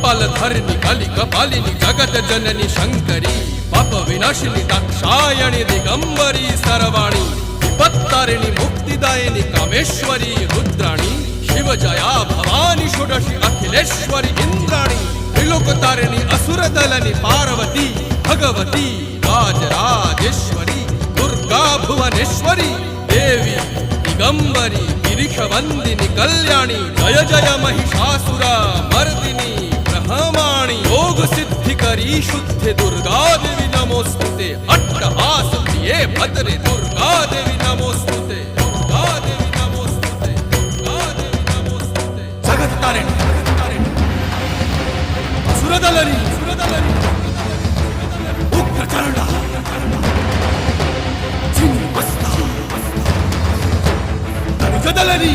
कपालधरिणि कलि कपालिनि जगत जननी शंकरी पाप विनाशिनी दाक्षायणी दिगंबरी सर्वाणी विपत्तारिणी मुक्तिदायिनी कामेश्वरी रुद्राणी शिव जया भवानी षोडशी अखिलेश्वरी इंद्राणी त्रिलोकतारिणी असुरदलनि पार्वती भगवती राजराजेश्वरी दुर्गा भुवनेश्वरी देवी दिगंबरी गिरिशवंदिनी कल्याणी जय जय महिषासुर मर्दिनी ब्रह्माणी योग सिद्धिकरी शुद्धि दुर्गा देवी नमोस्तुते अट्टहास प्रिये भद्रे दुर्गा देवी नमोस्तुते दुर्गा देवी नमोस्तुते दुर्गा देवी नमोस्तुते जगत तारिणी सुरदलनी उग्रचरणा चिन्मस्ता जदलनी